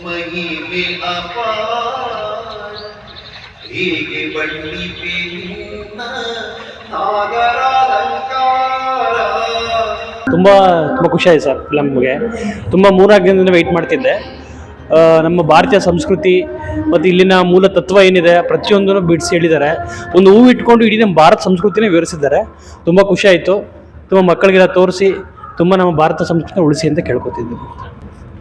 ಮಹಿಮೆ ಅಪಾರ ಹೀಗೆ ಬಣ್ಣಿಪೆ ನಿನ್ನ ನಾಗರಾಲಂಕಾರ. ತುಂಬ ಖುಷಿ ಆಯಿತು ಸರ್ ಫಿಲಮ್ಗೆ. ತುಂಬ 3-4 ದಿನದಿಂದ ವೆಯ್ಟ್ ಮಾಡ್ತಿದ್ದೆ. ನಮ್ಮ ಭಾರತೀಯ ಸಂಸ್ಕೃತಿ ಮತ್ತು ಇಲ್ಲಿನ ಮೂಲ ತತ್ವ ಏನಿದೆ ಪ್ರತಿಯೊಂದನ್ನು ಬಿಡಿಸಿ ಹೇಳಿದ್ದಾರೆ. ಒಂದು ಹೂವು ಇಟ್ಕೊಂಡು ಇಡೀ ನಮ್ಮ ಭಾರತ ಸಂಸ್ಕೃತಿನೇ ವಿವರಿಸಿದ್ದಾರೆ. ತುಂಬ ಖುಷಿ ಆಯಿತು. ತುಂಬ ಮಕ್ಕಳಿಗೆಲ್ಲ ತೋರಿಸಿ ತುಂಬ ನಮ್ಮ ಭಾರತ ಸಂಸ್ಕೃತಿನ ಉಳಿಸಿ ಅಂತ ಕೇಳ್ಕೊತಿದ್ದೆ.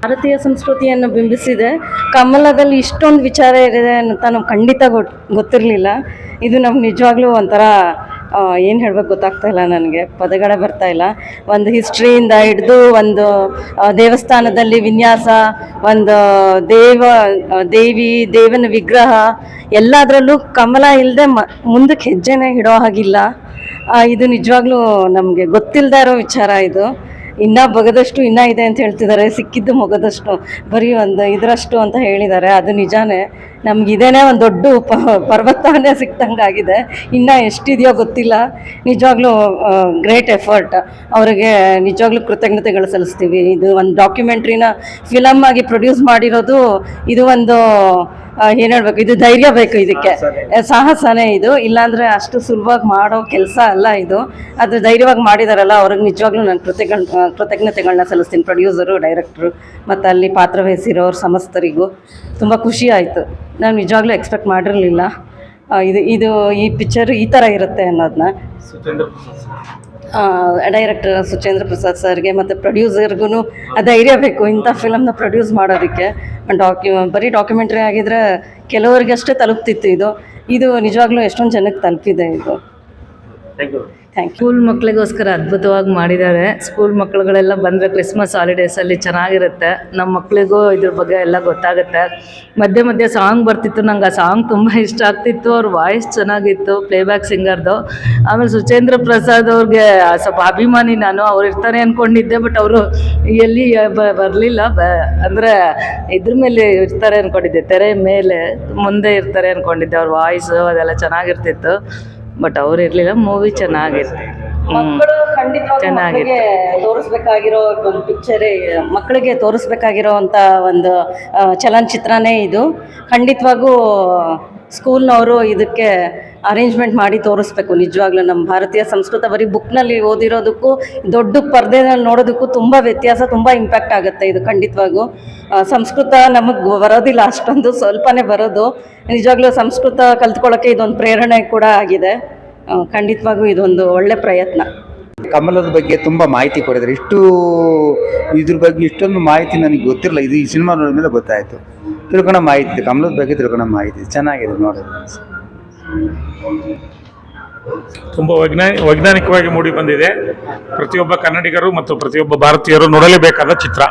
ಭಾರತೀಯ ಸಂಸ್ಕೃತಿಯನ್ನು ಬಿಂಬಿಸಿದೆ. ಕಮಲದಲ್ಲಿ ಇಷ್ಟೊಂದು ವಿಚಾರ ಇದೆ ಅಂತ ನಮ್ಗೆ ಖಂಡಿತ ಗೊತ್ತಿರಲಿಲ್ಲ. ಇದು ನಮ್ಗೆ ನಿಜವಾಗ್ಲೂ ಒಂಥರ ಏನು ಹೇಳ್ಬೇಕು ಗೊತ್ತಾಗ್ತಾ ಇಲ್ಲ, ನನಗೆ ಪದಗಳೇ ಬರ್ತಾ ಇಲ್ಲ. ಒಂದು ಹಿಸ್ಟ್ರಿಯಿಂದ ಹಿಡಿದು ಒಂದು ದೇವಸ್ಥಾನದಲ್ಲಿ ವಿನ್ಯಾಸ, ಒಂದು ದೇವನ ವಿಗ್ರಹ, ಎಲ್ಲದರಲ್ಲೂ ಕಮಲ ಇಲ್ಲದೆ ಮುಂದಕ್ಕೆ ಹೆಜ್ಜೆನೇ ಇಡೋ ಹಾಗಿಲ್ಲ. ಇದು ನಿಜವಾಗ್ಲೂ ನಮಗೆ ಗೊತ್ತಿಲ್ಲದೆ ಇರೋ ವಿಚಾರ. ಇದು ಇನ್ನೂ ಬಗದಷ್ಟು ಇನ್ನೂ ಇದೆ ಅಂತ ಹೇಳ್ತಿದ್ದಾರೆ. ಸಿಕ್ಕಿದ್ದು ಮೊಗದಷ್ಟು, ಬರೀ ಒಂದು ಇದರಷ್ಟು ಅಂತ ಹೇಳಿದ್ದಾರೆ. ಅದು ನಿಜಾನೇ. ನಮಗಿದೇನೇ ಒಂದು ದೊಡ್ಡ ಪರ್ವತನೇ ಸಿಕ್ತಂಗಾಗಿದೆ. ಇನ್ನೂ ಎಷ್ಟಿದೆಯೋ ಗೊತ್ತಿಲ್ಲ. ನಿಜವಾಗ್ಲೂ ಗ್ರೇಟ್ ಎಫರ್ಟ್. ಅವರಿಗೆ ನಿಜವಾಗ್ಲೂ ಕೃತಜ್ಞತೆಗಳು ಸಲ್ಲಿಸ್ತೀವಿ. ಇದು ಒಂದು ಡಾಕ್ಯುಮೆಂಟ್ರಿನ ಫಿಲಮ್ ಆಗಿ ಪ್ರೊಡ್ಯೂಸ್ ಮಾಡಿರೋದು, ಇದು ಒಂದು ಏನು ಹೇಳ್ಬೇಕು, ಇದು ಧೈರ್ಯ ಬೇಕು, ಇದಕ್ಕೆ ಸಾಹಸನೇ ಇದು. ಇಲ್ಲಾಂದರೆ ಅಷ್ಟು ಸುಲಭವಾಗಿ ಮಾಡೋ ಕೆಲಸ ಅಲ್ಲ ಇದು. ಅದು ಧೈರ್ಯವಾಗಿ ಮಾಡಿದಾರಲ್ಲ, ಅವ್ರಿಗೆ ನಿಜವಾಗ್ಲೂ ನಾನು ಕೃತಜ್ಞತೆಗಳನ್ನ ಸಲ್ಲಿಸ್ತೀನಿ. ಪ್ರೊಡ್ಯೂಸರು, ಡೈರೆಕ್ಟ್ರು ಮತ್ತು ಅಲ್ಲಿ ಪಾತ್ರವಹಿಸಿರೋರು ಸಮಸ್ತರಿಗೂ ತುಂಬ ಖುಷಿ ಆಯಿತು. ನಾನು ನಿಜವಾಗ್ಲೂ ಎಕ್ಸ್ಪೆಕ್ಟ್ ಮಾಡಿರಲಿಲ್ಲ ಇದು ಈ ಪಿಕ್ಚರ್ ಈ ಥರ ಇರುತ್ತೆ ಅನ್ನೋದನ್ನ. ಡೈರೆಕ್ಟರ್ ಸುಚೇಂದ್ರ ಪ್ರಸಾದ್ ಸರ್ಗೆ ಮತ್ತು ಪ್ರೊಡ್ಯೂಸರ್ಗೂ ಧೈರ್ಯ ಬೇಕು ಇಂಥ ಫಿಲಮ್ನ ಪ್ರೊಡ್ಯೂಸ್ ಮಾಡೋದಕ್ಕೆ. ಬರೀ ಡಾಕ್ಯುಮೆಂಟ್ರಿ ಆಗಿದ್ರೆ ಕೆಲವರಿಗಷ್ಟೇ ತಲುಪ್ತಿತ್ತು. ಇದು ನಿಜವಾಗ್ಲೂ ಎಷ್ಟೊಂದು ಜನಕ್ಕೆ ತಲುಪಿದೆ. ಇದು ಥ್ಯಾಂಕ್ ಯು. ಸ್ಕೂಲ್ ಮಕ್ಕಳಿಗೋಸ್ಕರ ಅದ್ಭುತವಾಗಿ ಮಾಡಿದ್ದಾರೆ. ಸ್ಕೂಲ್ ಮಕ್ಕಳುಗಳೆಲ್ಲ ಬಂದರೆ ಕ್ರಿಸ್ಮಸ್ ಹಾಲಿಡೇಸಲ್ಲಿ ಚೆನ್ನಾಗಿರುತ್ತೆ. ನಮ್ಮ ಮಕ್ಕಳಿಗೂ ಇದ್ರ ಬಗ್ಗೆ ಎಲ್ಲ ಗೊತ್ತಾಗುತ್ತೆ. ಮಧ್ಯೆ ಸಾಂಗ್ ಬರ್ತಿತ್ತು, ನಂಗೆ ಆ ಸಾಂಗ್ ತುಂಬ ಇಷ್ಟ ಆಗ್ತಿತ್ತು. ಅವ್ರ ವಾಯ್ಸ್ ಚೆನ್ನಾಗಿತ್ತು, ಪ್ಲೇಬ್ಯಾಕ್ ಸಿಂಗರ್ದು. ಆಮೇಲೆ ಸುಚೇಂದ್ರ ಪ್ರಸಾದ್ ಅವ್ರಿಗೆ ಸ್ವಲ್ಪ ಅಭಿಮಾನಿ ನಾನು. ಅವ್ರು ಇರ್ತಾರೆ ಅಂದ್ಕೊಂಡಿದ್ದೆ, ಬಟ್ ಅವರು ಎಲ್ಲಿ ಬರಲಿಲ್ಲ. ಅಂದರೆ ಇದ್ರ ಮೇಲೆ ಇರ್ತಾರೆ ಅಂದ್ಕೊಂಡಿದ್ದೆ, ತೆರೆ ಮೇಲೆ ಮುಂದೆ ಇರ್ತಾರೆ ಅಂದ್ಕೊಂಡಿದ್ದೆ. ಅವ್ರ ವಾಯ್ಸು ಅದೆಲ್ಲ ಚೆನ್ನಾಗಿರ್ತಿತ್ತು, ಬಟ್ ಅವ್ರು ಇರಲಿಲ್ಲ. ಮೂವಿ ಚೆನ್ನಾಗಿತ್ತು. ಮಕ್ಕಳು ಖಂಡಿತವಾಗಿ ತೋರಿಸ್ಬೇಕಾಗಿರೋ ಒಂದು ಪಿಕ್ಚರೇ, ಮಕ್ಕಳಿಗೆ ತೋರಿಸ್ಬೇಕಾಗಿರೋ ಅಂಥ ಒಂದು ಚಲನಚಿತ್ರನೇ ಇದು. ಖಂಡಿತವಾಗೂ ಸ್ಕೂಲ್ನವರು ಇದಕ್ಕೆ ಅರೇಂಜ್ಮೆಂಟ್ ಮಾಡಿ ತೋರಿಸ್ಬೇಕು. ನಿಜವಾಗ್ಲೂ ನಮ್ಮ ಭಾರತೀಯ ಸಂಸ್ಕೃತ ಬರೀ ಬುಕ್ನಲ್ಲಿ ಓದಿರೋದಕ್ಕೂ ದೊಡ್ಡ ಪರದೆನಲ್ಲಿ ನೋಡೋದಕ್ಕೂ ತುಂಬ ವ್ಯತ್ಯಾಸ, ತುಂಬ ಇಂಪ್ಯಾಕ್ಟ್ ಆಗುತ್ತೆ. ಇದು ಖಂಡಿತವಾಗೂ ಸಂಸ್ಕೃತ ನಮಗೆ ಬರೋದಿಲ್ಲ ಅಷ್ಟೊಂದು, ಸ್ವಲ್ಪನೇ ಬರೋದು. ನಿಜವಾಗ್ಲೂ ಸಂಸ್ಕೃತ ಕಲ್ತ್ಕೊಳ್ಳೋಕ್ಕೆ ಇದೊಂದು ಪ್ರೇರಣೆ ಕೂಡ ಆಗಿದೆ. ಖಂಡಿತವಾಗೂ ಇದೊಂದು ಒಳ್ಳೆ ಪ್ರಯತ್ನ. ಕಮಲದ ಬಗ್ಗೆ ತುಂಬ ಮಾಹಿತಿ ಕೊಡಿದ್ದಾರೆ. ಇದ್ರ ಬಗ್ಗೆ ಇಷ್ಟೊಂದು ಮಾಹಿತಿ ನನಗೆ ಗೊತ್ತಿರಲಿಲ್ಲ. ಇದು ಈ ಸಿನಿಮಾ ನೋಡಿದ ಮೇಲೆ ಗೊತ್ತಾಯಿತು. ತಿಳ್ಕೊಳ್ಳೋ ಮಾಹಿತಿ, ಕಮಲದ ಬಗ್ಗೆ ತಿಳ್ಕೊಳ್ಳೋ ಮಾಹಿತಿ ಚೆನ್ನಾಗಿದೆ ನೋಡೋದು. ತುಂಬ ವೈಜ್ಞಾನಿಕವಾಗಿ ಮೂಡಿ ಬಂದಿದೆ. ಪ್ರತಿಯೊಬ್ಬ ಕನ್ನಡಿಗರು ಮತ್ತು ಪ್ರತಿಯೊಬ್ಬ ಭಾರತೀಯರು ನೋಡಲೇಬೇಕಾದ ಚಿತ್ರ.